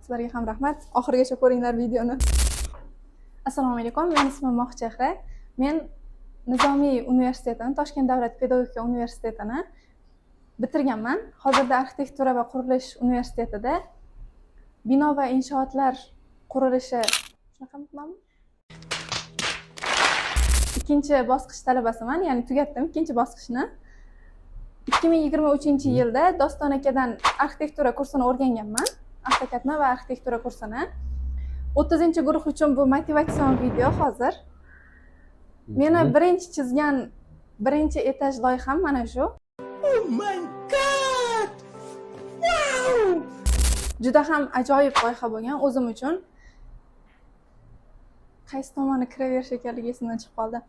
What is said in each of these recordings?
Sizlarga ham rahmat. Oxirigacha ko'ringlar videoni. Assalomu alaykum. Men ismim Mohchehra. Men Nizomiy universitetini, Toshkent davlat pedagogika universitetini bitirganman. Hozirda arxitektura va qurilish universitetida bino va inshootlar qurilishi ikkinchi bosqich talabasiman, ya'ni tugatdim ikkinchi bosqichni. 2023-yilda Doston akadan arxitektura kursini o'rganganman. AutoCADni va arxitektura kursini. 30-guruh uchun bu motivatsion video hozir. Meni birinchi chizgan birinchi etaj loyiham mana shu. Oh my god! Wow! Juda ham ajoyib loyiha bo'lgan o'zim uchun. Qaysi tomoni kiraverish ekanligi esimdan chiqib qoldi.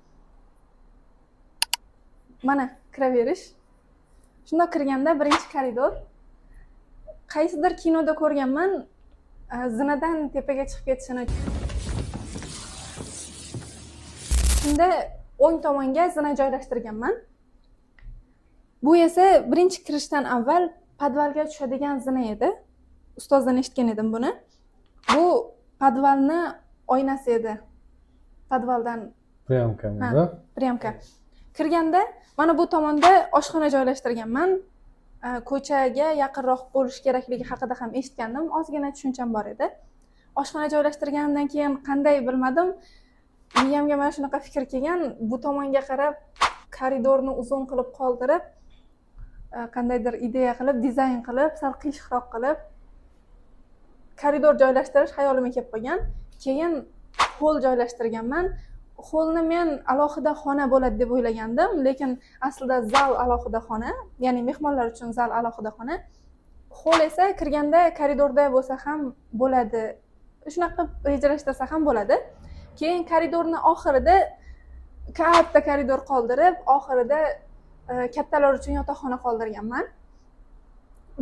Mana kiraverish. Shunda kirganda birinchi koridor. Qaysidir kinoda ko'rganman, zinadan tepaga chiqib ketishini. Shunda o'ng tomonga zina joylashtirganman. Bu esa birinchi kirishdan avval podvalga tushadigan zina edi. Ustozdan eshitgan edim buni. Bu podvalni oynasi edi. Podvaldan Priyomkamida. Priyomka. Kirganda mana bu tomonda oshxona joylashtirganman. Ko'chaga yaqinroq bo'lish kerakligi haqida ham eshitgandim. Ozgina tushuncham bor edi. Oshxona joylashtirgandan keyin qanday bilmadim, miyamga mana shunaqa fikr kelgan, bu tomonga qarab koridorni uzun qilib qoldirib, qandaydir ideya qilib, dizayn qilib, sal qiyshiqroq qilib koridor joylashtirish hayolimga kelib qolgan. Keyin hol joylashtirganman. Holni men alohida xona bo'ladi deb o'ylagandim, lekin aslida zal alohida xona, ya'ni mehmonlar uchun zal alohida xona. Hol esa kirganda koridorda bo'lsa ham bo'ladi. Shunaqa rejalashtirsa ham bo'ladi. Keyin koridorning oxirida katta koridor qoldirib, oxirida kattalar uchun yotoqxona qoldirganman.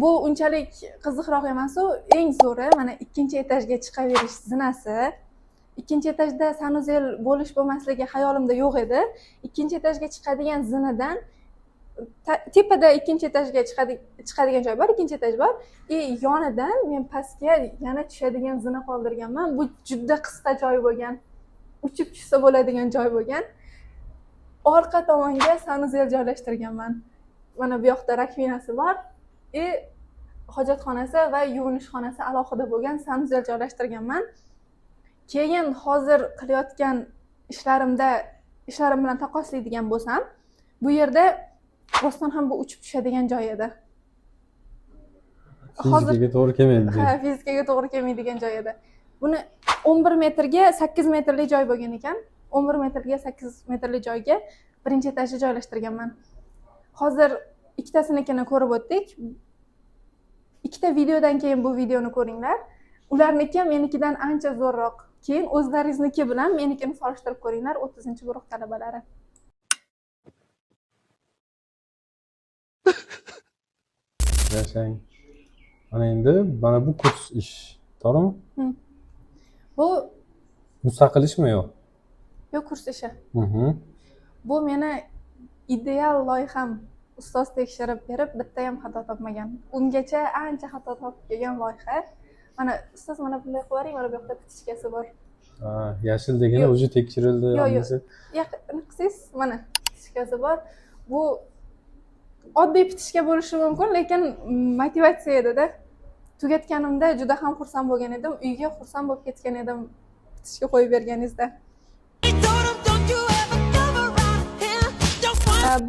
Bu unchalik qiziqroq emas-u, eng zo'ri mana ikkinchi etajga chiqaverish zinasi. Ikkinchi etajda sanuzel bo'lish bo'lmasligi hayolimda yo'q edi. Ikkinchi etajga chiqadigan zinadan tepada ikkinchi etajga chiqadigan joy bor, ikkinchi etaj bor. Yonidan men pastga yana tushadigan zina qoldirganman. Bu juda qisqa joy bo'lgan. Uchib tushsa bo'ladigan joy bo'lgan. Orqa tomonga sanuzel joylashtirganman. Mana bu yoqda rakvinasi bor. Hojatxonasi va yuvinish xonasi alohida bo'lgan sanuzel joylashtirganman. Keyin hozir qilayotgan ishlarim bilan taqqoslaydigan bo'lsam, bu yerda rostdan ham bu uchib tushadigan joy edi. Fizikaga to'g'ri kelmaydi. Ha, fizikaga to'g'ri kelmaydigan joy edi. Buni 11 metrga 8 metrli joy bo'lgan ekan. 11 metrga 8 metrli joyga birinchi etajga joylashtirganman. Hozir ikkitasinikini ko'rib o'tdik. Ikkita videodan keyin bu videoni ko'ringlar. Ularniki menikidan ancha zo'rroq. Keyin o'zlaringizniki bilan menikini solishtirib ko'ringlar, 30-guruh talabalari. Yashang. Mana endi bu kurs ish, to'g'rimi? Bu mustaqil ishmi yo'q? Yo'q, kurs ishi. Bu meni ideal loyiham. Ustoz tekshirib berib, bitta ham xato topmagan. Ungacha ancha xato topib kelgan loyiha. Mana ustoz mana bunday qilib, mana bu yoqda pitishkasi bor. Ha, yashil degani o'zi tekshirildi. Yo'q. Qilsangiz mana pitishkasi bor. Bu oddiy pitishka bo'lishi mumkin, lekin motivatsiya edi-da. Tugatganimda juda ham xursand bo'lgan edim. Uyga xursand bo'lib ketgan edim pitishga qo'yib berganingizda.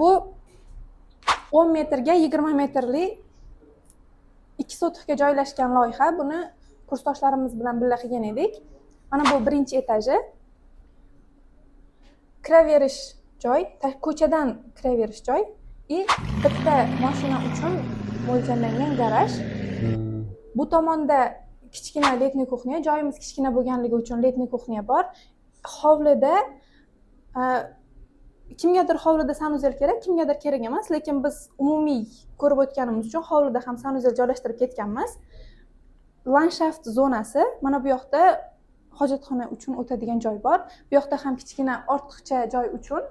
Bu 10 metrga 20 metrli 2 sotixga joylashgan loyiha. Buni kursdoshlarimiz bilan birga qilgan edik. Mana bu birinchi etaji. Kiraverish joy, ko'chadan kiraverish joy bitta mashina uchun mo'ljallangan garaj. Bu tomonda kichkina letniy kuxnya, joyimiz kichkina bo'lganligi uchun letniy kuxnya bor. Hovlida kimgadir hovlida sanuzel kerak, kimgadir kerak emas, lekin biz umumiy ko'rib o'tganimiz uchun hovlida ham sanuzel joylashtirib ketganmiz. Landshaft zonasi, mana bu yoqda hojatxona uchun o'tadigan joy bor. Bu yoqda ham kichkina ortiqcha joy uchun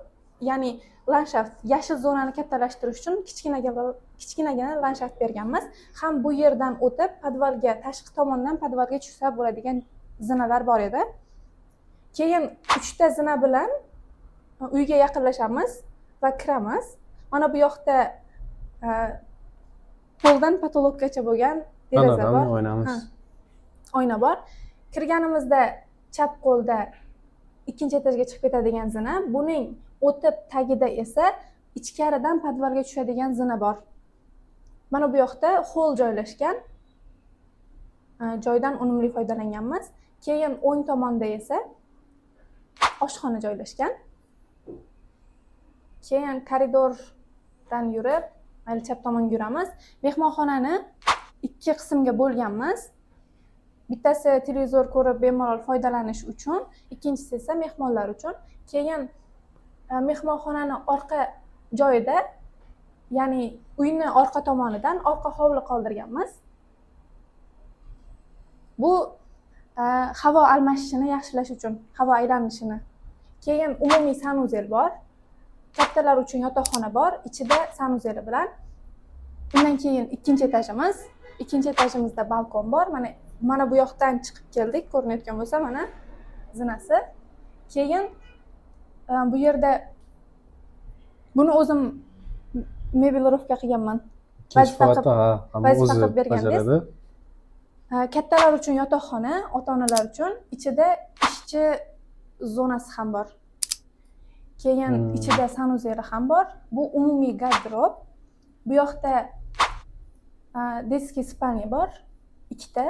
ya'ni landshaft yashil zonani kattalashtirish uchun kichkinagina landshaft berganmiz. Ham bu yerdan o'tib podvalga, tashqi tomondan podvalga tushsa bo'ladigan zinalar bor edi. Keyin 3 ta zina bilan uyga yaqinlashamiz va kiramiz. Mana bu yoqda poldan patologgacha bo'lgan deraza bor. Oynamiz. Oyna bor. Kirganimizda chap qo'lda ikkinchi etajga chiqib ketadigan zina, buning o'tib tagida esa ichkaridan podvalga tushadigan zina bor. Mana bu yoqda hol joylashgan. Joydan unumli foydalanganmiz. Keyin o'ng tomonda esa oshxona joylashgan. Keyin koridordan yurib, mayli chap tomonga yuramiz. Mehmonxonani ikki qismga bo'lganmiz. Bittasi televizor ko'rib bemalol foydalanish uchun, ikkinchisi esa mehmonlar uchun. Keyin mehmonxonani orqa joyida, ya'ni uyni orqa tomonidan orqa hovli qoldirganmiz. Bu havo almashishini yaxshilash uchun, havo aylanishini. Keyin umumiy sanuzel bor. Kattalar uchun yotoqxona bor, ichida sanuzeli bilan. Undan keyin ikkinchi etajimiz. Ikkinchi etajimizda balkon bor. Mana bu yoqdan chiqib keldik, ko'rinayotgan bo'lsa, mana zinasi. Keyin bu yerda buni o'zim mebelovka qilganman. Vazifa qilib berganmiz. Kattalar uchun yotoqxona, ota-onalar uchun, ichida ishchi zonasi ham bor. Keyin ichida sanuzeli ham bor. Bu umumiy garderob. Bu yoqda детский spalnya bor, ikkita.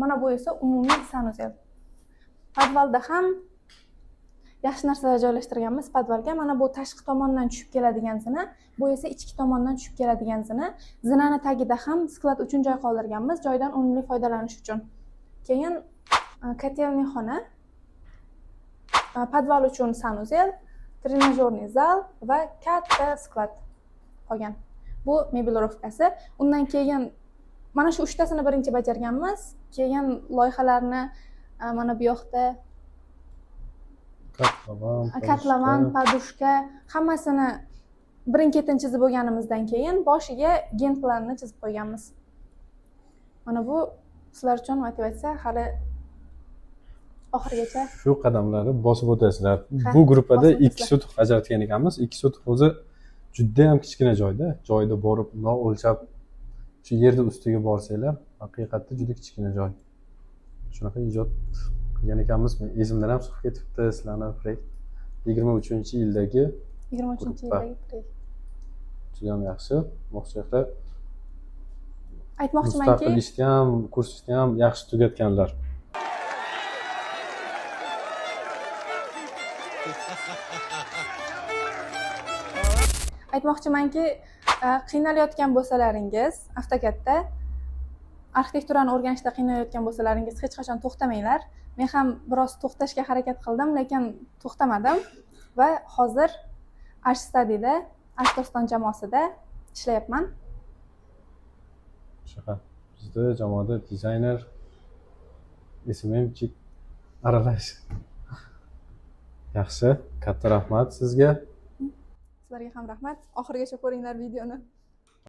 Mana bu esa umumiy sanuzel. Podvalda ham yaxshi narsalar joylashtirganmiz podvalga. Mana bu tashqi tomondan tushib keladigan zina, bu esa ichki tomondan tushib keladigan zina. Zinani tagida ham sklad uchun joy qoldirganmiz, joydan unumli foydalanish uchun. Keyin kotelniy xona, podval uchun sanuzel, trenajyorniy zal va katta sklad qolgan. Bu mebelovkasi. Undan keyin mana shu 3 tasini birinchi bajarganmiz. Keyin loyihalarni mana bu yoqda katlavan, podushka hammasini birin-ketin chizib bo'lganimizdan keyin boshiga gen planni chizib qo'yganmiz. Mana bu sizlar uchun motivatsiya, hali oxirigacha shu qadamlarni bosib o'tasizlar. Bu gruppada 2 sotix ajratgan ekanmiz. 2 sotix o'zi juda ham kichkina joyda. Joyda borib, bundoq o'lchab shu yerda ustiga borsanglar, haqiqatda juda kichkina joy. Shunaqa ijod qilgan ekanmiz. Men esimdan ham chiqib ketibdi sizlarning proyekt. 23-yildagi 23-yildagi proyekt. Juda ham yaxshi. Mo'xshaqda aytmoqchimanki, mustaqil ishni ham, kursni ham yaxshi tugatganlar. Aytmoqchimanki, qiynalayotgan bo'lsalaringiz, AutoCADda arxitekturani o'rganishda qiynalayotgan bo'lsalaringiz, hech qachon to'xtamanglar. Men ham biroz to'xtashga harakat qildim, lekin to'xtamadim va hozir Archstudy'da, Artoston jamoasida ishlayapman. Shunaqa. Bizda jamoada dizayner, SMMchik aralash. Yaxshi, katta rahmat sizga. Sizlarga ham rahmat. Oxirigacha ko'ringlar videoni.